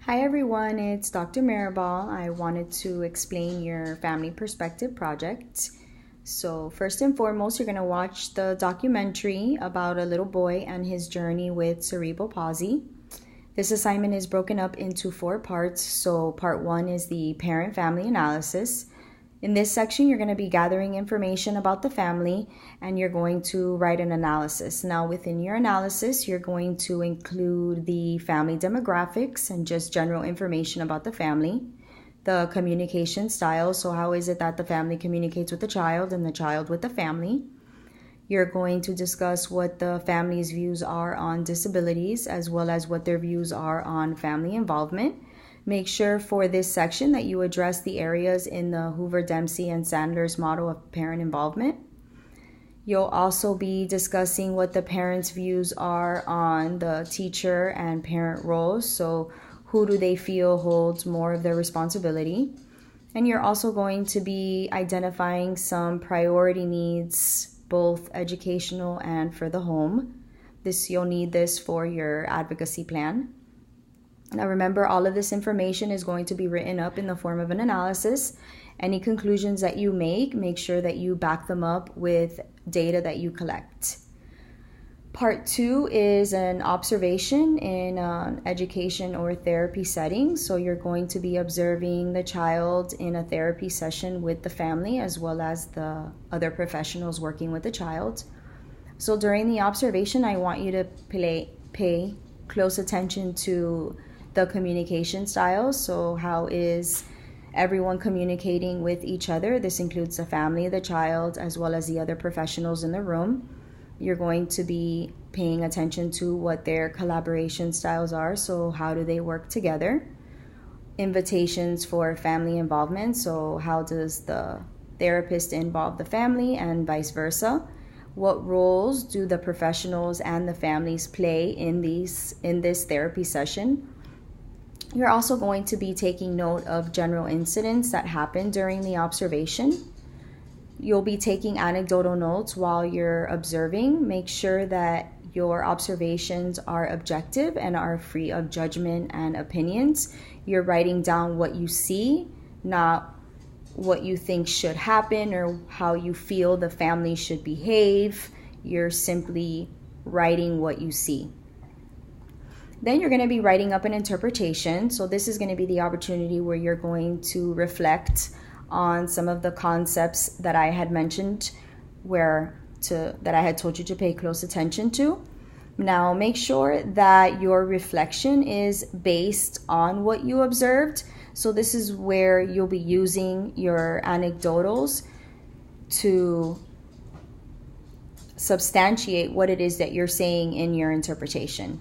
Hi everyone, it's Dr. Maribel. I wanted to explain your family perspective project. So first and foremost, you're going to watch the documentary about a little boy and his journey with cerebral palsy. This assignment is broken up into 4 parts. So part 1 is the parent-family analysis. In this section, you're going to be gathering information about the family and you're going to write an analysis. Now, within your analysis, you're going to include the family demographics and just general information about the family, the communication style. So how is it that the family communicates with the child and the child with the family? You're going to discuss what the family's views are on disabilities as well as what their views are on family involvement. Make sure for this section that you address the areas in the Hoover, Dempsey, and Sandler's model of parent involvement. You'll also be discussing what the parents' views are on the teacher and parent roles. So who do they feel holds more of their responsibility? And you're also going to be identifying some priority needs, both educational and for the home. You'll need this for your advocacy plan. Now remember, all of this information is going to be written up in the form of an analysis. Any conclusions that you make sure that you back them up with data that you collect. Part 2 is an observation in an education or therapy setting. So you're going to be observing the child in a therapy session with the family as well as the other professionals working with the child. So during the observation, I want you to pay close attention to the communication styles. So how is everyone communicating with each other? This includes the family, the child, as well as the other professionals in the room. You're going to be paying attention to what their collaboration styles are. So how do they work together? Invitations for family involvement. So how does the therapist involve the family and vice versa? What roles do the professionals and the families play in this therapy session? You're also going to be taking note of general incidents that happen during the observation. You'll be taking anecdotal notes while you're observing. Make sure that your observations are objective and are free of judgment and opinions. You're writing down what you see, not what you think should happen or how you feel the family should behave. You're simply writing what you see. Then you're going to be writing up an interpretation. So this is going to be the opportunity where you're going to reflect on some of the concepts that I had mentioned that I had told you to pay close attention to. Now make sure that your reflection is based on what you observed. So this is where you'll be using your anecdotals to substantiate what it is that you're saying in your interpretation.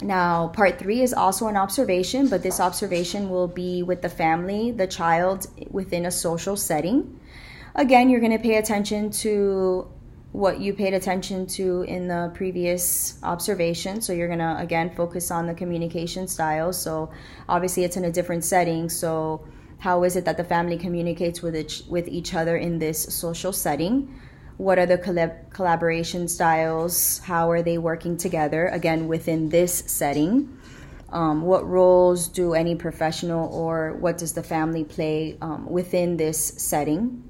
Now, part 3 is also an observation, but this observation will be with the family, the child, within a social setting. Again, you're going to pay attention to what you paid attention to in the previous observation. So you're going to, again, focus on the communication style. So obviously it's in a different setting. So how is it that the family communicates with each other in this social setting? What are the collaboration styles? How are they working together, again, within this setting? What roles do any professional or what does the family play within this setting?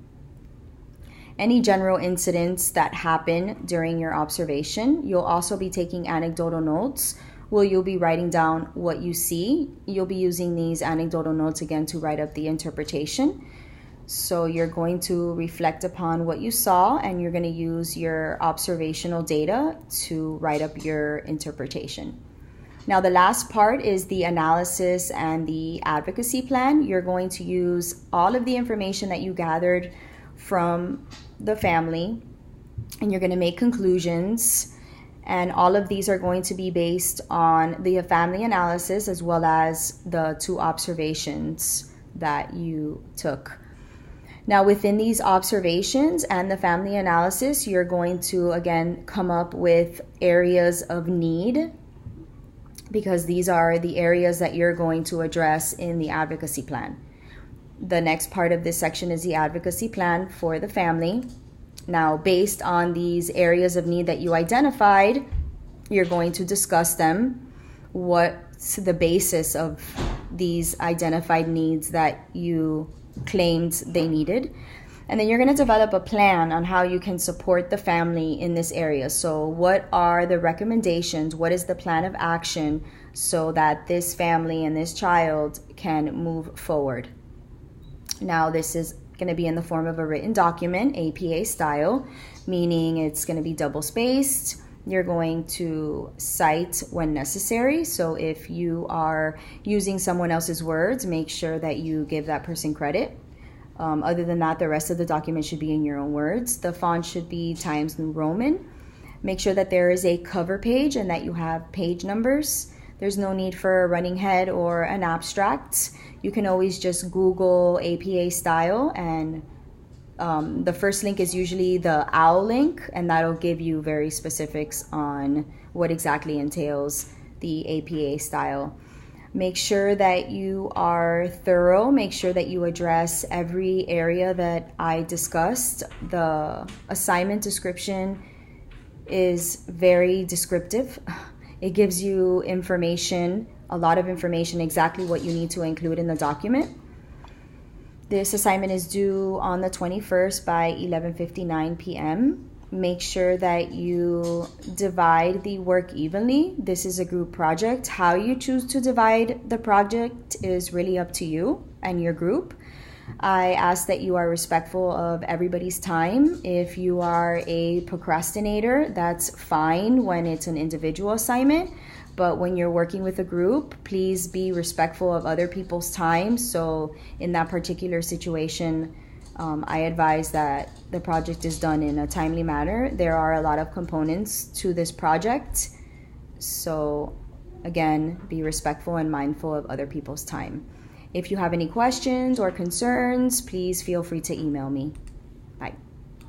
Any general incidents that happen during your observation. You'll also be taking anecdotal notes where you'll be writing down what you see. You'll be using these anecdotal notes again to write up the interpretation. So you're going to reflect upon what you saw and you're going to use your observational data to write up your interpretation. Now the last part is the analysis and the advocacy plan. You're going to use all of the information that you gathered from the family and you're going to make conclusions. And all of these are going to be based on the family analysis as well as the 2 observations that you took. Now, within these observations and the family analysis, you're going to, again, come up with areas of need because these are the areas that you're going to address in the advocacy plan. The next part of this section is the advocacy plan for the family. Now, based on these areas of need that you identified, you're going to discuss them. What the basis of these identified needs that you claimed they needed. And then you're going to develop a plan on how you can support the family in this area. So what are the recommendations? What is the plan of action so that this family and this child can move forward? Now, this is going to be in the form of a written document, APA style, meaning it's going to be double-spaced. You're going to cite when necessary. So if you are using someone else's words, make sure that you give that person credit. Other than that, the rest of the document should be in your own words. The font should be Times New Roman. Make sure that there is a cover page and that you have page numbers. There's no need for a running head or an abstract. You can always just Google APA style, and the first link is usually the OWL link, and that'll give you very specifics on what exactly entails the APA style. Make sure that you are thorough. Make sure that you address every area that I discussed. The assignment description is very descriptive. It gives you information, a lot of information, exactly what you need to include in the document. This assignment is due on the 21st by 11:59 p.m. Make sure that you divide the work evenly. This is a group project. How you choose to divide the project is really up to you and your group. I ask that you are respectful of everybody's time. If you are a procrastinator, that's fine when it's an individual assignment. But when you're working with a group, please be respectful of other people's time. So in that particular situation, I advise that the project is done in a timely manner. There are a lot of components to this project. So again, be respectful and mindful of other people's time. If you have any questions or concerns, please feel free to email me. Bye.